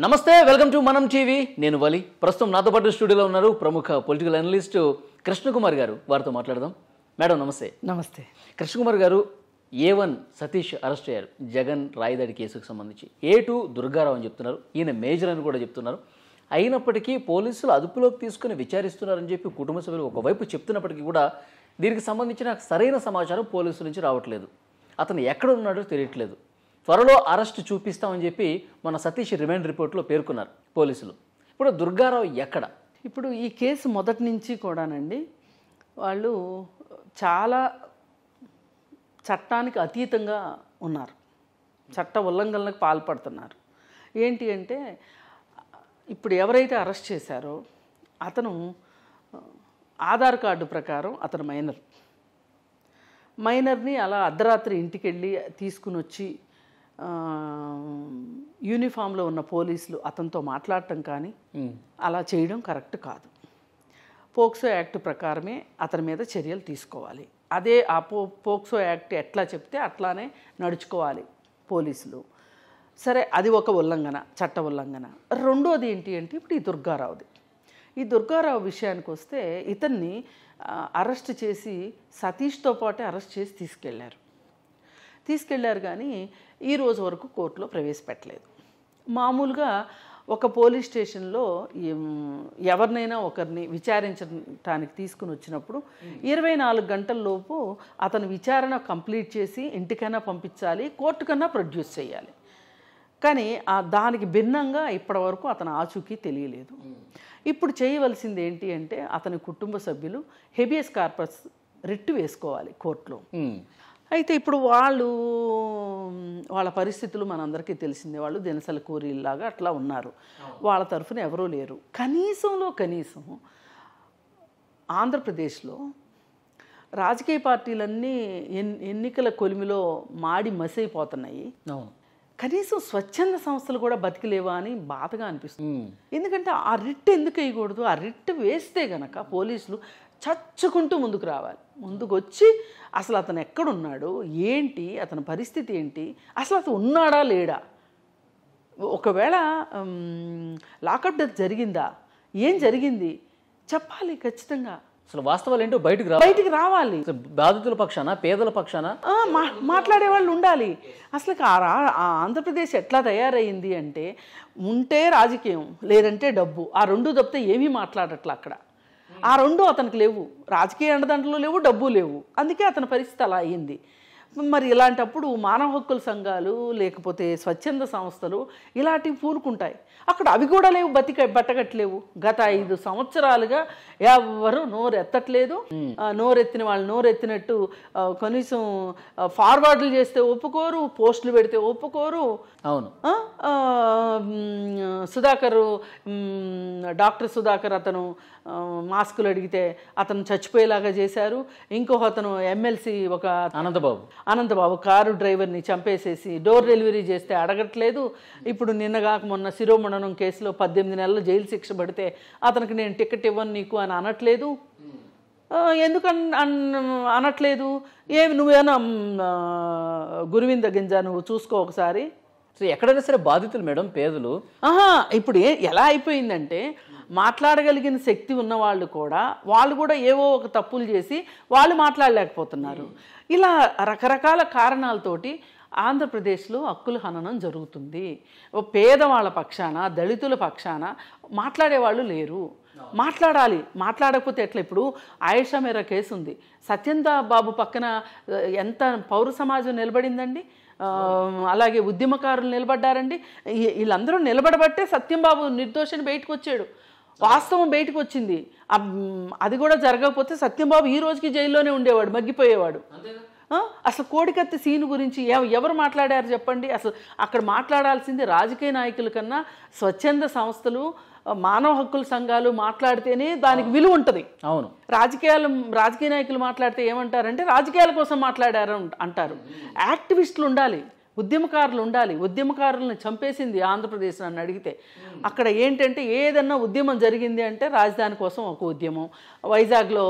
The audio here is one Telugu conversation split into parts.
నమస్తే, వెల్కమ్ టు మనం టీవీ. నేను వలి. ప్రస్తుతం నాతో పాటు స్టూడియోలో ఉన్నారు ప్రముఖ పొలిటికల్ అనలిస్ట్ కృష్ణకుమార్ గారు. వారితో మాట్లాడదాం. మేడం నమస్తే. నమస్తే. కృష్ణకుమార్ గారు, A1 సతీష్ అరెస్ట్ అయ్యారు జగన్ రాయదాడి కేసుకు సంబంధించి. A2 దుర్గారావు అని చెప్తున్నారు, ఈయన మేజర్ అని కూడా చెప్తున్నారు. అయినప్పటికీ పోలీసులు అదుపులోకి తీసుకుని విచారిస్తున్నారని చెప్పి కుటుంబ సభ్యులు ఒకవైపు చెప్తున్నప్పటికీ కూడా దీనికి సంబంధించిన సరైన సమాచారం పోలీసుల నుంచి రావట్లేదు. అతను ఎక్కడ ఉన్నాడో తెలియట్లేదు. త్వరలో అరెస్ట్ చూపిస్తామని చెప్పి మన సతీష్ రిమాండ్ రిపోర్ట్లో పేర్కొన్నారు పోలీసులు. ఇప్పుడు దుర్గారావు ఎక్కడ? ఇప్పుడు ఈ కేసు మొదటి నుంచి కూడానండి వాళ్ళు చాలా చట్టానికి అతీతంగా ఉన్నారు, చట్ట ఉల్లంఘనలకు పాల్పడుతున్నారు. ఏంటి అంటే ఇప్పుడు ఎవరైతే అరెస్ట్ చేశారో అతను ఆధార్ కార్డు ప్రకారం అతను మైనర్ని అలా అర్ధరాత్రి ఇంటికి వెళ్ళి తీసుకుని వచ్చి యూనిఫామ్లో ఉన్న పోలీసులు అతనితో మాట్లాడటం కానీ అలా చేయడం కరెక్ట్ కాదు. పోక్సో యాక్ట్ ప్రకారమే అతని మీద చర్యలు తీసుకోవాలి. అదే ఆ పోక్సో యాక్ట్ ఎట్లా చెప్తే అట్లానే నడుచుకోవాలి పోలీసులు. సరే, అది ఒక ఉల్లంఘన, చట్ట ఉల్లంఘన. రెండోది ఏంటి అంటే ఇప్పుడు ఈ దుర్గారావు విషయానికి వస్తే ఇతన్ని అరెస్ట్ చేసి సతీష్తో పాటే అరెస్ట్ చేసి తీసుకెళ్లారు కానీ ఈ రోజు వరకు కోర్టులో ప్రవేశపెట్టలేదు. మామూలుగా ఒక పోలీస్ స్టేషన్లో ఎవరినైనా ఒకరిని విచారించడానికి తీసుకుని వచ్చినప్పుడు 24 గంటల్లోపు అతను విచారణ కంప్లీట్ చేసి ఇంటికైనా పంపించాలి, కోర్టుకన్నా ప్రొడ్యూస్ చేయాలి. కానీ దానికి భిన్నంగా ఇప్పటివరకు అతను ఆచూకీ తెలియలేదు. ఇప్పుడు చేయవలసింది ఏంటి అంటే అతని కుటుంబ సభ్యులు హెబియస్ కార్పస్ రిట్ వేసుకోవాలి కోర్టులో. అయితే ఇప్పుడు వాళ్ళ పరిస్థితులు మనందరికీ తెలిసిందే. వాళ్ళు దినసల కూరీలాగా అట్లా ఉన్నారు. వాళ్ళ తరఫున ఎవరూ లేరు. కనీసం ఆంధ్రప్రదేశ్లో రాజకీయ పార్టీలన్నీ ఎన్నికల కొలిమిలో మాడి మసైపోతున్నాయి. కనీసం స్వచ్ఛంద సంస్థలు కూడా బతికిలేవా అని బాధగా అనిపిస్తుంది. ఎందుకంటే ఆ రిట్ ఎందుకు వేయకూడదు? ఆ రిట్ వేస్తే గనక పోలీసులు చచ్చుకుంటూ ముందుకు రావాలి. ముందుకు వచ్చి అసలు అతను ఎక్కడున్నాడు, ఏంటి అతని పరిస్థితి ఏంటి, అసలు అతను ఉన్నాడా లేడా, ఒకవేళ లాకప్ డెత్ జరిగిందా, ఏం జరిగింది చెప్పాలి ఖచ్చితంగా. అసలు వాస్తవాలు ఏంటో బయటికి రావాలి. బాధితుల పక్షాన, పేదల పక్షాన మాట్లాడే వాళ్ళు ఉండాలి. అసలు ఆంధ్రప్రదేశ్ ఎట్లా తయారైంది అంటే ఉంటే రాజకీయం, లేదంటే డబ్బు. ఆ రెండు తప్పితే ఏమీ మాట్లాడట్లా అక్కడ. ఆ రెండు అతనికి లేవు, రాజకీయ అండదండలు లేవు, డబ్బు లేవు. అందుకే అతని పరిస్థితి అలా అయ్యింది. మరి ఇలాంటప్పుడు మానవ హక్కుల సంఘాలు లేకపోతే స్వచ్ఛంద సంస్థలు ఇలాంటివి పూనుకుంటాయి. అక్కడ అవి కూడా లేవు, బట్టగట్లేవు. గత 5 సంవత్సరాలుగా ఎవరు నోరెత్తట్లేదు. నోరెత్తిన వాళ్ళు నోరెత్తినట్టు కనీసం ఫార్వర్డ్లు చేస్తే ఒప్పుకోరు, పోస్టులు పెడితే ఒప్పుకోరు. అవును, డాక్టర్ సుధాకర్ అతను మాస్కులు అడిగితే అతను చచ్చిపోయేలాగా చేశారు. ఇంకొక అతను ఎమ్మెల్సీ ఒక అనంతబాబు కారు డ్రైవర్ని చంపేసేసి డోర్ డెలివరీ చేస్తే అడగట్లేదు. ఇప్పుడు నిన్నగాక మొన్న శిరోమణనం కేసులో 18 నెలలు జైలు శిక్ష పడితే అతనికి నేను టికెట్ ఇవ్వను నీకు అని అనట్లేదు. ఎందుకు అనట్లేదు? నువ్వేనా గురువింద గింజ, నువ్వు చూసుకో ఒకసారి. సో ఎక్కడైనా సరే బాధితులు మేడం, పేదలు. ఇప్పుడు ఎలా అయిపోయిందంటే మాట్లాడగలిగిన శక్తి ఉన్న వాళ్ళు కూడా ఏవో ఒక తప్పులు చేసి వాళ్ళు మాట్లాడలేకపోతున్నారు. ఇలా రకరకాల కారణాలతోటి ఆంధ్రప్రదేశ్లో హక్కుల హననం జరుగుతుంది. పేదవాళ్ళ పక్షాన, దళితుల పక్షాన మాట్లాడేవాళ్ళు లేరు. మాట్లాడకపోతే ఎట్లా? ఇప్పుడు ఆయేషా మేరా కేసు ఉంది. సత్యేంద్ర బాబు పక్కన ఎంత పౌర సమాజం నిలబడిందండి, అలాగే ఉద్యమకారులు నిలబడ్డారండి. వీళ్ళందరూ నిలబడబట్టే సత్యంబాబు నిర్దోషిని బయటకు వచ్చాడు, వాస్తవం బయటకు వచ్చింది. అది కూడా జరగకపోతే సత్యంబాబు ఈ రోజుకి జైల్లోనే ఉండేవాడు, మగ్గిపోయేవాడు. అసలు కోడికత్తి సీను గురించి ఎవరు మాట్లాడారు చెప్పండి? అసలు అక్కడ మాట్లాడాల్సింది రాజకీయ నాయకుల కన్నా స్వచ్ఛంద సంస్థలు, మానవ హక్కుల సంఘాలు మాట్లాడితేనే దానికి విలువ ఉంటుంది. అవును, రాజకీయ నాయకులు మాట్లాడితే ఏమంటారంటే రాజకీయాల కోసం మాట్లాడారు అంటారు. యాక్టివిస్టులు ఉండాలి, ఉద్యమకారులు ఉండాలి. ఉద్యమకారులను చంపేసింది ఆంధ్రప్రదేశ్ నన్ను అడిగితే. అక్కడ ఏంటంటే ఏదన్నా ఉద్యమం జరిగింది అంటే రాజధాని కోసం ఒక ఉద్యమం, వైజాగ్లో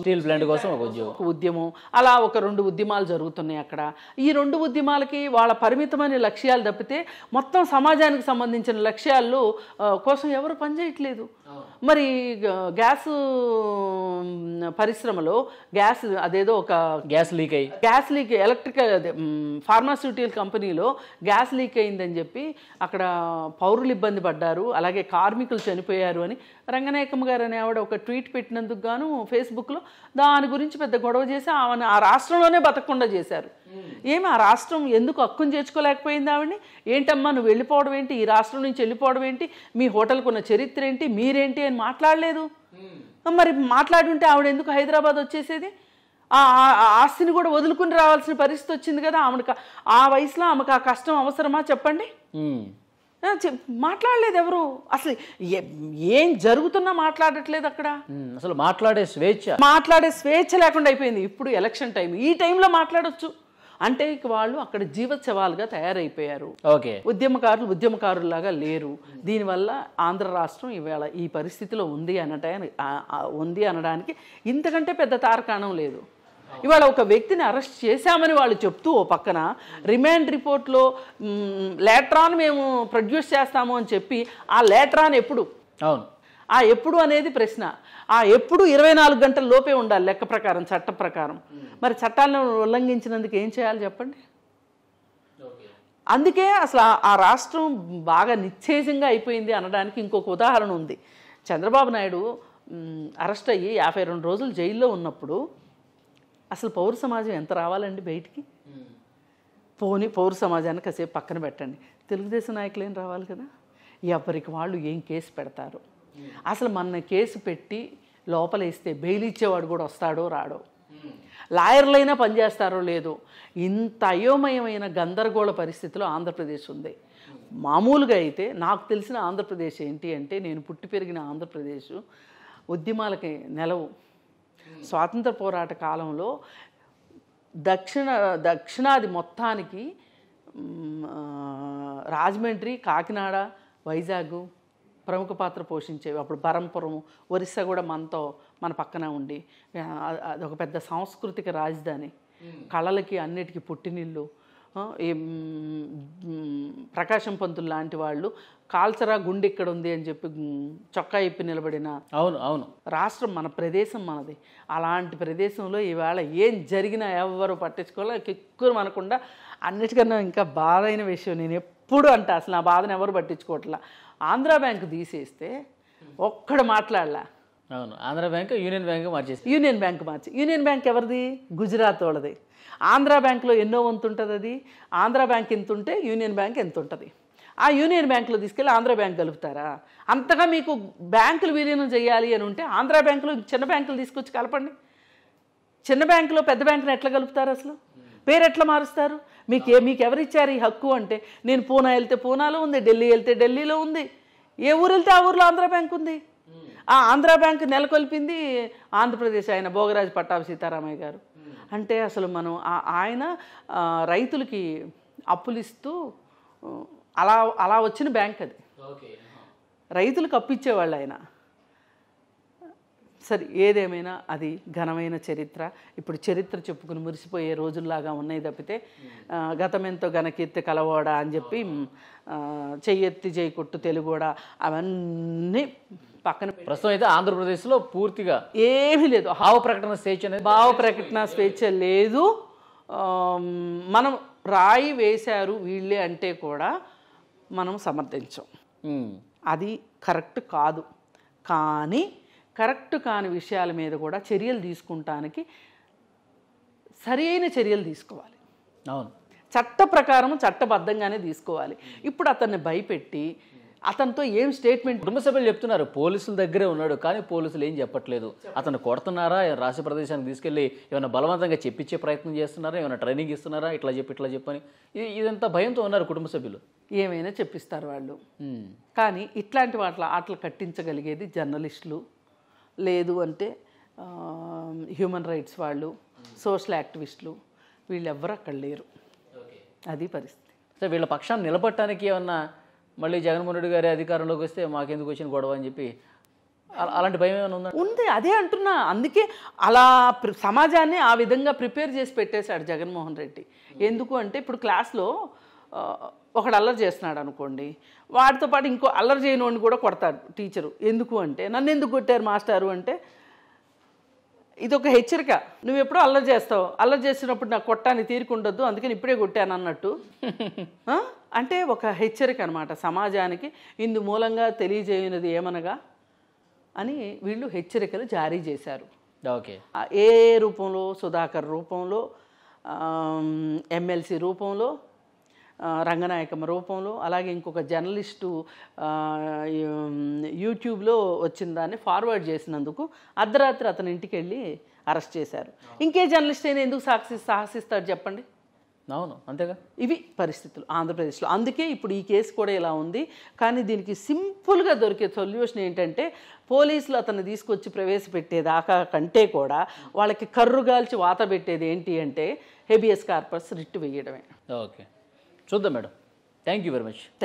స్టీల్ ప్లాంట్ కోసం ఒక ఉద్యమం, అలా ఒక 2 ఉద్యమాలు జరుగుతున్నాయి అక్కడ. ఈ 2 ఉద్యమాలకి వాళ్ళ పరిమితమైన లక్ష్యాలు తప్పితే మొత్తం సమాజానికి సంబంధించిన లక్ష్యాలు కోసం ఎవరు పనిచేయట్లేదు. మరి గ్యాస్ పరిశ్రమలో అదేదో ఒక గ్యాస్ లీక్ ఎలక్ట్రికల్ ఫార్మాస్యూటికల్ కంపెనీలో గ్యాస్ లీక్ అయిందని చెప్పి అక్కడ పౌరులు ఇబ్బంది పడ్డారు, అలాగే కార్మికులు చనిపోయారు అని రంగనాయకమ్మ గారు అనే ఆవిడ ఒక ట్వీట్ పెట్టినందుకు గాను ఫేస్బుక్లో దాని గురించి పెద్ద గొడవ చేసి ఆమెను ఆ రాష్ట్రంలోనే బతకకుండా చేశారు. ఏమి ఆ రాష్ట్రం ఎందుకు హక్కును చేర్చుకోలేకపోయింది ఆవిడని? ఏంటమ్మా నువ్వు వెళ్ళిపోవడం ఏంటి, ఈ రాష్ట్రం నుంచి వెళ్ళిపోవడం ఏంటి, మీ హోటల్కి ఉన్న చరిత్ర ఏంటి, మీరేంటి అని మాట్లాడలేదు. మరి మాట్లాడి ఉంటే ఆవిడ ఎందుకు హైదరాబాద్ వచ్చేసేది? ఆ ఆస్తిని కూడా వదులుకుని రావాల్సిన పరిస్థితి వచ్చింది కదా ఆమెకు. ఆ వయసులో ఆమెకు ఆ కష్టం అవసరమా చెప్పండి? మాట్లాడలేదు ఎవరు. అసలు ఏం జరుగుతున్నా మాట్లాడట్లేదు అక్కడ. అసలు మాట్లాడే స్వేచ్ఛ లేకుండా అయిపోయింది. ఇప్పుడు ఎలక్షన్ టైం, ఈ టైంలో మాట్లాడొచ్చు అంటే ఇక వాళ్ళు అక్కడ జీవోత్సవాలుగా తయారైపోయారు. ఉద్యమకారులాగా లేరు. దీనివల్ల ఆంధ్ర రాష్ట్రం ఇవాళ ఈ పరిస్థితిలో ఉంది అనడానికి ఇంతకంటే పెద్ద తార్కాణం లేదు. ఇవాళ ఒక వ్యక్తిని అరెస్ట్ చేశామని వాళ్ళు చెప్తూ ఓ పక్కన రిమాండ్ రిపోర్ట్లో లేటరాన్ మేము ప్రొడ్యూస్ చేస్తాము అని చెప్పి ఆ లేటరాన్ ఎప్పుడు ఎప్పుడు అనేది ప్రశ్న. ఆ ఎప్పుడు 24 గంటల లోపే ఉండాలి లెక్క ప్రకారం, చట్ట ప్రకారం. మరి చట్టాలను ఉల్లంఘించినందుకు ఏం చేయాలి చెప్పండి? అందుకే అసలు ఆ రాష్ట్రం బాగా నిశ్చేజంగా అయిపోయింది అనడానికి ఇంకొక ఉదాహరణ ఉంది. చంద్రబాబు నాయుడు అరెస్ట్ అయ్యి 52 రోజులు జైల్లో ఉన్నప్పుడు అసలు పౌర సమాజం ఎంత రావాలండి బయటికి? పోనీ పౌర సమాజాన్ని కాసేపు పక్కన పెట్టండి, తెలుగుదేశం నాయకులు ఏం రావాలి కదా. ఎవరికి వాళ్ళు ఏం కేసు పెడతారు? అసలు మన కేసు పెట్టి లోపలేస్తే బెయిల్ ఇచ్చేవాడు కూడా వస్తాడో రాడో, లాయర్లైనా పనిచేస్తారో లేదో, ఇంత అయోమయమైన గందరగోళ పరిస్థితిలో ఆంధ్రప్రదేశ్ ఉంది. మామూలుగా అయితే నాకు తెలిసిన ఆంధ్రప్రదేశ్ ఏంటి అంటే, నేను పుట్టి పెరిగిన ఆంధ్రప్రదేశ్ ఉద్యమాలకి నెలవు. స్వాతంత్ర పోరాట కాలంలో దక్షిణాది మొత్తానికి రాజమండ్రి, కాకినాడ, వైజాగ్ ప్రముఖ పాత్ర పోషించేవి. అప్పుడు బరంపురం, ఒరిస్సా కూడా మన పక్కన ఉండి అదొక పెద్ద సాంస్కృతిక రాజధాని, కళలకి అన్నిటికీ పుట్టినిల్లు. ప్రకాశం పంతులు లాంటి వాళ్ళు కాల్చరా గుండె ఇక్కడ ఉంది అని చెప్పి చొక్కా ఇప్పి నిలబడిన రాష్ట్రం, మన ప్రదేశం మనది. అలాంటి ప్రదేశంలో ఈవేళ ఏం జరిగినా ఎవరు పట్టించుకోవాలి. ఎక్కువ అనకుండా అన్నిటికన్నా ఇంకా బాధ అయిన విషయం, నేను ఎప్పుడు అంటే అసలు నా బాధను ఎవరు పట్టించుకోవట్లా, ఆంధ్ర బ్యాంకు తీసేస్తే ఒక్కడు మాట్లాడలా. ఆంధ్ర బ్యాంక్ యూనియన్ బ్యాంక్ మార్చి యూనియన్ బ్యాంక్ ఎవరిది? గుజరాత్ వాళ్ళది. ఆంధ్ర బ్యాంకులో ఎన్నో వంతు ఉంటుంది అది. ఆంధ్ర బ్యాంక్ ఎంత ఉంటే యూనియన్ బ్యాంక్ ఎంత ఉంటుంది. ఆ యూనియన్ బ్యాంకులో తీసుకెళ్ళి ఆంధ్ర బ్యాంక్ కలుపుతారా? అంతగా మీకు బ్యాంకులు విలీనం చేయాలి అని ఉంటే ఆంధ్ర బ్యాంకులో చిన్న బ్యాంకులు తీసుకొచ్చి కలపండి. చిన్న బ్యాంకులో పెద్ద బ్యాంకుని ఎట్లా కలుపుతారు? అసలు పేరు ఎట్లా మారుస్తారు? మీకు ఎవరిచ్చారు ఈ హక్కు అంటే, నేను పూనా వెళ్తే పూనాలో ఉంది, ఢిల్లీ వెళ్తే ఢిల్లీలో ఉంది, ఏ ఊరు వెళ్తే ఆ ఊరిలో ఆంధ్ర బ్యాంక్ ఉంది. ఆ ఆంధ్ర బ్యాంక్ నెలకొల్పింది ఆంధ్రప్రదేశ్ ఆయన భోగరాజు పట్టాభి సీతారామయ్య గారు. అంటే అసలు మనం ఆయన రైతులకి అప్పులు ఇస్తూ అలా వచ్చిన బ్యాంక్ అది. రైతులకు అప్పు ఇచ్చేవాళ్ళు ఆయన. సరే, ఏదేమైనా అది ఘనమైన చరిత్ర. ఇప్పుడు చరిత్ర చెప్పుకుని మురిసిపోయే రోజుల్లాగా ఉన్నాయి తప్పితే గతమెంతో ఘనకీర్తి కలవోడా అని చెప్పి చెయ్యెత్తి చేయి కొట్టు తెలుగోడా అవన్నీ పక్కన. ప్రస్తుతం అయితే ఆంధ్రప్రదేశ్లో పూర్తిగా ఏమీ లేదు. భావ ప్రకటన స్వేచ్ఛ లేదు. మనం రాయి వేశారు వీళ్ళే అంటే కూడా మనం సమర్థించాం. అది కరెక్ట్ కాదు. కానీ కరెక్ట్ కాని విషయాల మీద కూడా చర్యలు తీసుకుంటానికి సరైన చర్యలు తీసుకోవాలి. అవును, చట్ట ప్రకారం చట్టబద్ధంగానే తీసుకోవాలి. ఇప్పుడు అతన్ని భయపెట్టి అతనితో ఏం స్టేట్మెంట్? కుటుంబ సభ్యులు చెప్తున్నారు పోలీసుల దగ్గరే ఉన్నాడు, కానీ పోలీసులు ఏం చెప్పట్లేదు. అతను కొడుతున్నారా, రాష్ట్ర ప్రదేశానికి తీసుకెళ్ళి ఏమైనా బలవంతంగా చెప్పించే ప్రయత్నం చేస్తున్నారా, ఏమైనా ట్రైనింగ్ ఇస్తున్నారా, ఇట్లా చెప్పని ఇదంతా భయంతో ఉన్నారు కుటుంబ సభ్యులు. ఏమైనా చెప్పిస్తారు వాళ్ళు. కానీ ఇట్లాంటి ఆటలు కట్టించగలిగేది జర్నలిస్టులు, లేదు అంటే హ్యూమన్ రైట్స్ వాళ్ళు, సోషల్ యాక్టివిస్టులు, వీళ్ళెవ్వరూ అక్కడ లేరు. అది పరిస్థితి. సో వీళ్ళ పక్షాన్ని నిలబట్టడానికి ఏమన్నా మళ్ళీ జగన్మోహన్ రెడ్డి గారి అధికారంలోకి వస్తే మాకెందుకు వచ్చిన గొడవ అని చెప్పి అలాంటి భయం ఏమైనా ఉందా? ఉంది, అదే అంటున్నా. అందుకే అలా సమాజాన్ని ఆ విధంగా ప్రిపేర్ చేసి పెట్టేశాడు జగన్మోహన్ రెడ్డి. ఎందుకు అంటే ఇప్పుడు క్లాస్లో ఒకడు అల్లరి చేస్తున్నాడు అనుకోండి, వాడితో పాటు ఇంకో అల్లరి చేయనోడిని కూడా కొడతాడు టీచరు. ఎందుకు అంటే నన్ను ఎందుకు కొట్టారు మాస్టారు అంటే ఇది ఒక హెచ్చరిక. నువ్వు ఎప్పుడో అల్లరి చేస్తావు, అల్లరి చేసినప్పుడు నాకు కొట్టానికి తీరుకుండొద్దు, అందుకని ఇప్పుడే కొట్టాను అన్నట్టు. అంటే ఒక హెచ్చరిక అనమాట సమాజానికి. ఇందు మూలంగా తెలియజేయనిది ఏమనగా అని వీళ్ళు హెచ్చరికలు జారీ చేశారు. ఓకే. ఏ రూపంలో? సుధాకర్ రూపంలో, ఎమ్మెల్సీ రూపంలో, రంగనాయకమ్మ రూపంలో, అలాగే ఇంకొక జర్నలిస్టు యూట్యూబ్లో వచ్చిన దాన్ని ఫార్వర్డ్ చేసినందుకు అర్ధరాత్రి అతని ఇంటికి వెళ్ళి అరెస్ట్ చేశారు. ఇంకే జర్నలిస్ట్ అయినా ఎందుకు సాహసిస్తాడు చెప్పండి? అవును, అంతేగా. ఇవి పరిస్థితులు ఆంధ్రప్రదేశ్లో. అందుకే ఇప్పుడు ఈ కేసు కూడా ఇలా ఉంది. కానీ దీనికి సింపుల్గా దొరికే సొల్యూషన్ ఏంటంటే పోలీసులు అతన్ని తీసుకొచ్చి ప్రవేశపెట్టేదాకా కంటే కూడా వాళ్ళకి కర్రుగాల్చి వాత పెట్టేది ఏంటి అంటే హెబియస్ కార్పస్ రిట్ వేయడమే. ఓకే, చూద్దాం madam. Thank you very much. Thank you.